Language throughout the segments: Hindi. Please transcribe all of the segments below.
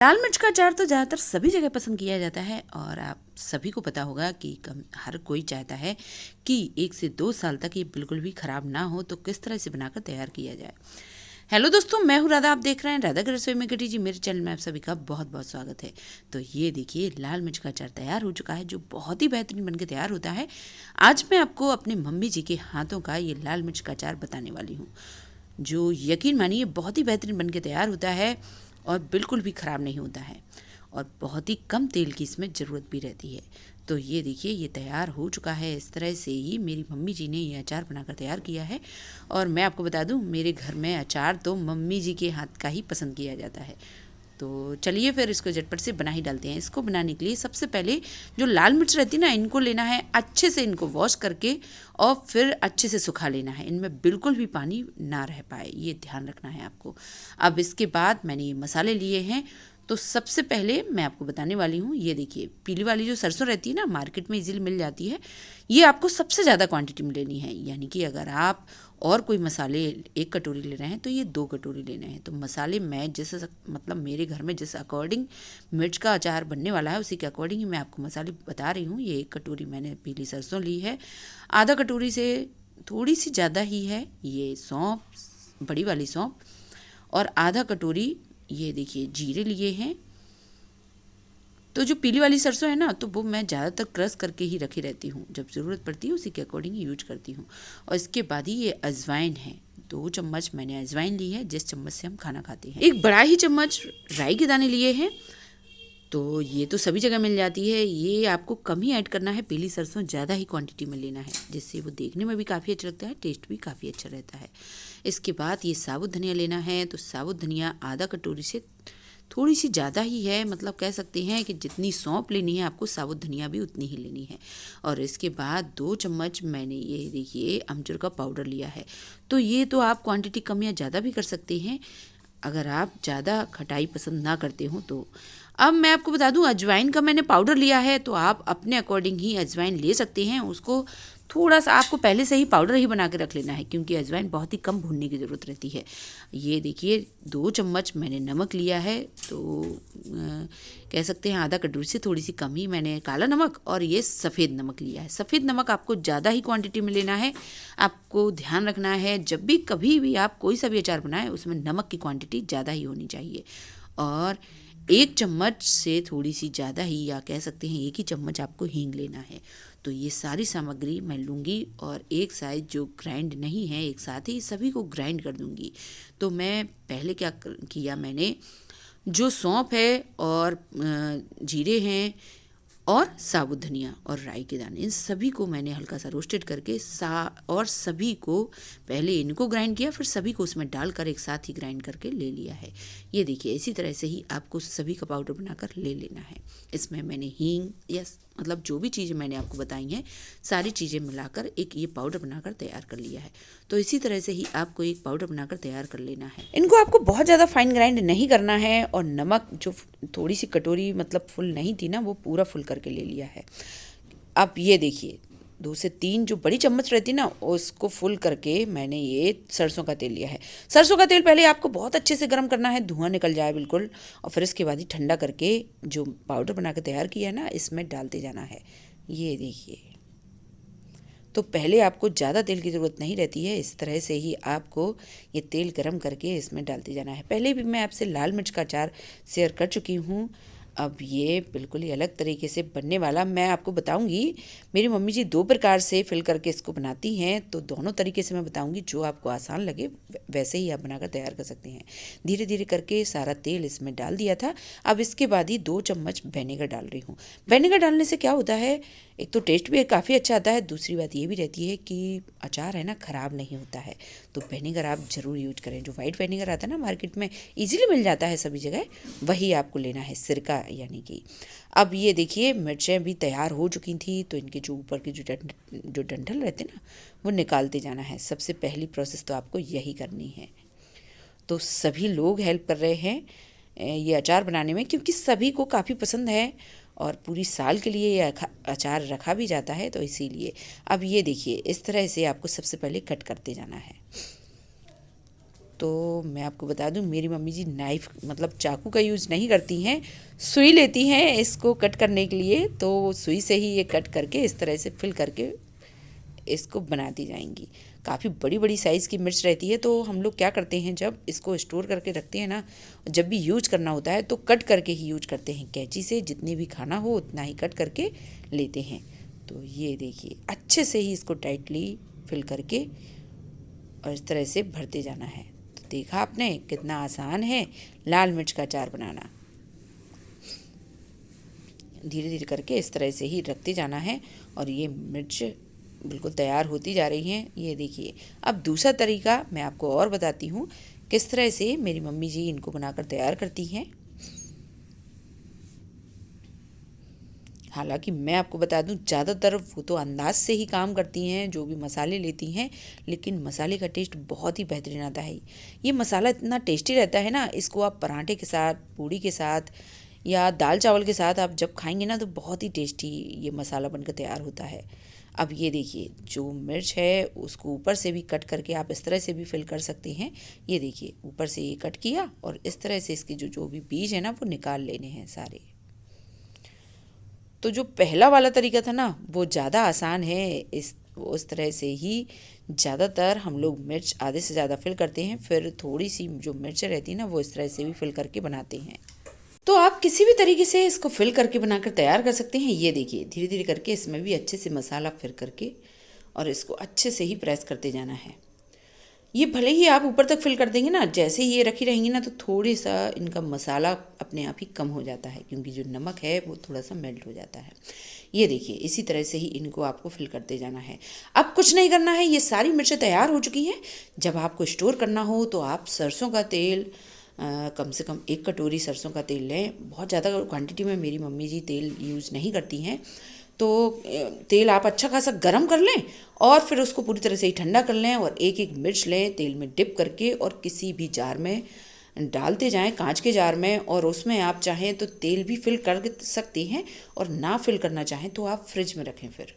लाल मिर्च का अचार तो ज़्यादातर सभी जगह पसंद किया जाता है और आप सभी को पता होगा कि हर कोई चाहता है कि 1 से 2 साल तक ये बिल्कुल भी ख़राब ना हो, तो किस तरह से बनाकर तैयार किया जाए। हेलो दोस्तों, मैं हूँ राधा। आप देख रहे हैं राधा की रसोई में गटी जी। मेरे चैनल में आप सभी का बहुत बहुत स्वागत है। तो ये देखिए, लाल मिर्च का अचार तैयार हो चुका है, जो बहुत ही बेहतरीन बनकर तैयार होता है। आज मैं आपको अपने मम्मी जी के हाथों का ये लाल मिर्च का अचार बताने वाली हूँ, जो यकीन मानिए बहुत ही बेहतरीन बनके तैयार होता है और बिल्कुल भी ख़राब नहीं होता है और बहुत ही कम तेल की इसमें ज़रूरत भी रहती है। तो ये देखिए, ये तैयार हो चुका है। इस तरह से ही मेरी मम्मी जी ने ये अचार बनाकर तैयार किया है। और मैं आपको बता दूं, मेरे घर में अचार तो मम्मी जी के हाथ का ही पसंद किया जाता है। तो चलिए फिर इसको झटपट से बना ही डालते हैं। इसको बनाने के लिए सबसे पहले जो लाल मिर्च रहती है ना, इनको लेना है अच्छे से, इनको वॉश करके और फिर अच्छे से सुखा लेना है। इनमें बिल्कुल भी पानी ना रह पाए, ये ध्यान रखना है आपको। अब इसके बाद मैंने ये मसाले लिए हैं। तो सबसे पहले मैं आपको बताने वाली हूँ, ये देखिए, पीली वाली जो सरसों रहती है ना, मार्केट में इजीली मिल जाती है। ये आपको सबसे ज़्यादा क्वांटिटी में लेनी है, यानी कि अगर आप और कोई मसाले 1 कटोरी ले रहे हैं तो ये 2 कटोरी लेने हैं। तो मसाले मैं जिस मतलब मेरे घर में जिस अकॉर्डिंग मिर्च का अचार बनने वाला है, उसी के अकॉर्डिंग ही मैं आपको मसाले बता रही हूँ। ये 1 कटोरी मैंने पीली सरसों ली है, आधा कटोरी से थोड़ी सी ज़्यादा ही है ये सौंफ, बड़ी वाली सौंफ, और आधा कटोरी ये देखिए जीरे लिए हैं। तो जो पीली वाली सरसों है ना, तो वो मैं ज़्यादातर क्रश करके ही रखी रहती हूँ, जब ज़रूरत पड़ती है उसी के अकॉर्डिंग यूज करती हूँ। और इसके बाद ही ये अजवाइन है, 2 चम्मच मैंने अजवाइन ली है, जिस चम्मच से हम खाना खाते हैं। एक बड़ा ही चम्मच राई के दाने लिए हैं। तो ये तो सभी जगह मिल जाती है, ये आपको कम ही ऐड करना है। पीली सरसों ज़्यादा ही क्वांटिटी में लेना है, जिससे वो देखने में भी काफ़ी अच्छा लगता है, टेस्ट भी काफ़ी अच्छा रहता है। इसके बाद ये साबुत धनिया लेना है। तो साबुत धनिया आधा कटोरी से थोड़ी सी ज़्यादा ही है, मतलब कह सकते हैं कि जितनी सौंफ लेनी है आपको, साबुत धनिया भी उतनी ही लेनी है। और इसके बाद 2 चम्मच मैंने ये देखिए अमचूर का पाउडर लिया है। तो ये तो आप क्वांटिटी कम या ज़्यादा भी कर सकते हैं, अगर आप ज़्यादा खटाई पसंद ना करते हो तो। अब मैं आपको बता दूं, अजवाइन का मैंने पाउडर लिया है, तो आप अपने अकॉर्डिंग ही अजवाइन ले सकते हैं। उसको थोड़ा सा आपको पहले से ही पाउडर ही बना के रख लेना है, क्योंकि अजवाइन बहुत ही कम भूनने की ज़रूरत रहती है। ये देखिए 2 चम्मच मैंने नमक लिया है। तो कह सकते हैं आधा कटोरी से थोड़ी सी कम ही मैंने काला नमक और ये सफ़ेद नमक लिया है। सफ़ेद नमक आपको ज़्यादा ही क्वांटिटी में लेना है। आपको ध्यान रखना है, जब भी कभी भी आप कोई सा भी अचार बनाएं, उसमें नमक की क्वांटिटी ज़्यादा ही होनी चाहिए। और 1 चम्मच से थोड़ी सी ज़्यादा ही, या कह सकते हैं 1 ही चम्मच आपको हींग लेना है। तो ये सारी सामग्री मैं लूँगी और एक साइड जो ग्राइंड नहीं है, एक साथ ही सभी को ग्राइंड कर दूँगी। तो मैं पहले क्या किया, मैंने जो सौंफ है और जीरे हैं और साबुत धनिया और राई के दाने, इन सभी को मैंने हल्का सा रोस्टेड करके और सभी को पहले इनको ग्राइंड किया, फिर सभी को उसमें डालकर एक साथ ही ग्राइंड करके ले लिया है। ये देखिए, इसी तरह से ही आपको सभी का पाउडर बनाकर ले लेना है। इसमें मैंने हींग या मतलब जो भी चीज़ें मैंने आपको बताई हैं, सारी चीज़ें मिलाकर एक ये पाउडर बनाकर तैयार कर लिया है। तो इसी तरह से ही आपको एक पाउडर बनाकर तैयार कर लेना है। इनको आपको बहुत ज़्यादा फाइन ग्राइंड नहीं करना है। और नमक जो थोड़ी सी कटोरी मतलब फुल नहीं थी ना, वो पूरा फुल करके ले लिया है। अब ये देखिए, 2 से 3 जो बड़ी चम्मच रहती ना, उसको फुल करके मैंने ये सरसों का तेल लिया है। सरसों का तेल पहले आपको बहुत अच्छे से गर्म करना है, धुआं निकल जाए बिल्कुल, और फिर इसके बाद ही ठंडा करके जो पाउडर बना के तैयार किया है ना, इसमें डालते जाना है। ये देखिए, तो पहले आपको ज़्यादा तेल की ज़रूरत नहीं रहती है, इस तरह से ही आपको ये तेल गरम करके इसमें डालते जाना है। पहले भी मैं आपसे लाल मिर्च का अचार शेयर कर चुकी हूँ। अब ये बिल्कुल ही अलग तरीके से बनने वाला मैं आपको बताऊंगी। मेरी मम्मी जी 2 प्रकार से फिल करके इसको बनाती हैं, तो दोनों तरीके से मैं बताऊंगी, जो आपको आसान लगे वैसे ही आप बनाकर तैयार कर सकते हैं। धीरे धीरे करके सारा तेल इसमें डाल दिया था। अब इसके बाद ही 2 चम्मच विनेगर डाल रही हूँ। विनेगर डालने से क्या होता है, एक तो टेस्ट भी काफ़ी अच्छा आता है, दूसरी बात ये भी रहती है कि अचार है ना, ख़राब नहीं होता है। तो विनेगर आप ज़रूर यूज करें। जो वाइट विनेगर आता है ना, मार्केट में इजीली मिल जाता है सभी जगह, वही आपको लेना है, सिरका यानी कि। अब ये देखिए, मिर्चें भी तैयार हो चुकी थी, तो इनके जो ऊपर के जो डंठल रहते ना, वो निकालते जाना है। सबसे पहली प्रोसेस तो आपको यही करनी है। तो सभी लोग हेल्प कर रहे हैं ये अचार बनाने में, क्योंकि सभी को काफ़ी पसंद है और पूरी साल के लिए ये अचार रखा भी जाता है, तो इसीलिए। अब ये देखिए, इस तरह से आपको सबसे पहले कट करते जाना है। तो मैं आपको बता दूं, मेरी मम्मी जी नाइफ़ मतलब चाकू का यूज़ नहीं करती हैं, सुई लेती हैं इसको कट करने के लिए। तो सुई से ही ये कट करके इस तरह से फिल करके इसको बनाती जाएंगी। काफ़ी बड़ी बड़ी साइज़ की मिर्च रहती है, तो हम लोग क्या करते हैं जब इसको स्टोर करके रखते हैं ना, जब भी यूज करना होता है तो कट करके ही यूज करते हैं। कैंची से जितनी भी खाना हो उतना ही कट करके लेते हैं। तो ये देखिए अच्छे से ही इसको टाइटली फिल करके और इस तरह से भरते जाना है। तो देखा आपने कितना आसान है लाल मिर्च का अचार बनाना। धीरे धीरे करके इस तरह से ही रखते जाना है और ये मिर्च बिल्कुल तैयार होती जा रही हैं। ये देखिए, अब दूसरा तरीका मैं आपको और बताती हूँ किस तरह से मेरी मम्मी जी इनको बनाकर तैयार करती हैं। हालांकि मैं आपको बता दूं, ज़्यादातर वो तो अंदाज से ही काम करती हैं, जो भी मसाले लेती हैं, लेकिन मसाले का टेस्ट बहुत ही बेहतरीन आता है। ये मसाला इतना टेस्टी रहता है ना, इसको आप पराठे के साथ, पूड़ी के साथ या दाल चावल के साथ आप जब खाएंगे ना तो बहुत ही टेस्टी ये मसाला बनकर तैयार होता है। अब ये देखिए, जो मिर्च है उसको ऊपर से भी कट करके आप इस तरह से भी फिल कर सकते हैं। ये देखिए, ऊपर से ये कट किया और इस तरह से इसके जो भी बीज है ना वो निकाल लेने हैं सारे। तो जो पहला वाला तरीका था ना वो ज़्यादा आसान है। इस उस तरह से ही ज़्यादातर हम लोग मिर्च आधे से ज़्यादा फिल करते हैं, फिर थोड़ी सी जो मिर्च रहती है ना वो इस तरह से भी फिल करके बनाते हैं। तो आप किसी भी तरीके से इसको फिल करके बनाकर तैयार कर सकते हैं। ये देखिए, धीरे धीरे करके इसमें भी अच्छे से मसाला फिर करके और इसको अच्छे से ही प्रेस करते जाना है। ये भले ही आप ऊपर तक फिल कर देंगे ना, जैसे ही ये रखी रहेंगी ना तो थोड़ी सा इनका मसाला अपने आप ही कम हो जाता है, क्योंकि जो नमक है वो थोड़ा सा मेल्ट हो जाता है। ये देखिए, इसी तरह से ही इनको आपको फिल करते जाना है। अब कुछ नहीं करना है, ये सारी मिर्चें तैयार हो चुकी हैं। जब आपको स्टोर करना हो तो आप सरसों का तेल कम से कम 1 कटोरी सरसों का तेल लें। बहुत ज़्यादा क्वांटिटी में मेरी मम्मी जी तेल यूज़ नहीं करती हैं, तो तेल आप अच्छा खासा गरम कर लें और फिर उसको पूरी तरह से ही ठंडा कर लें और एक एक मिर्च लें तेल में डिप करके और किसी भी जार में डालते जाएं, कांच के जार में। और उसमें आप चाहें तो तेल भी फिल कर सकते हैं और ना फिल करना चाहें तो आप फ्रिज में रखें। फिर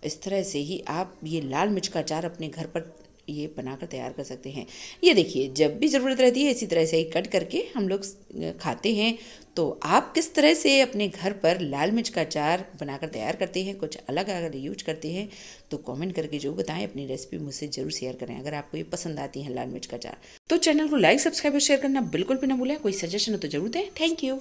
इस तरह से ही आप ये लाल मिर्च का अचार अपने घर पर ये बनाकर तैयार कर सकते हैं। ये देखिए, जब भी ज़रूरत रहती है इसी तरह से ही कट करके हम लोग खाते हैं। तो आप किस तरह से अपने घर पर लाल मिर्च का अचार बनाकर तैयार करते हैं, कुछ अलग अगर यूज करते हैं तो कमेंट करके जो बताएं, अपनी रेसिपी मुझसे ज़रूर शेयर करें। अगर आपको ये पसंद आती है लाल मिर्च का अचार तो चैनल को लाइक, सब्सक्राइब और शेयर करना बिल्कुल भी ना भूलें। कोई सजेशन हो तो जरूर दें। Thank you.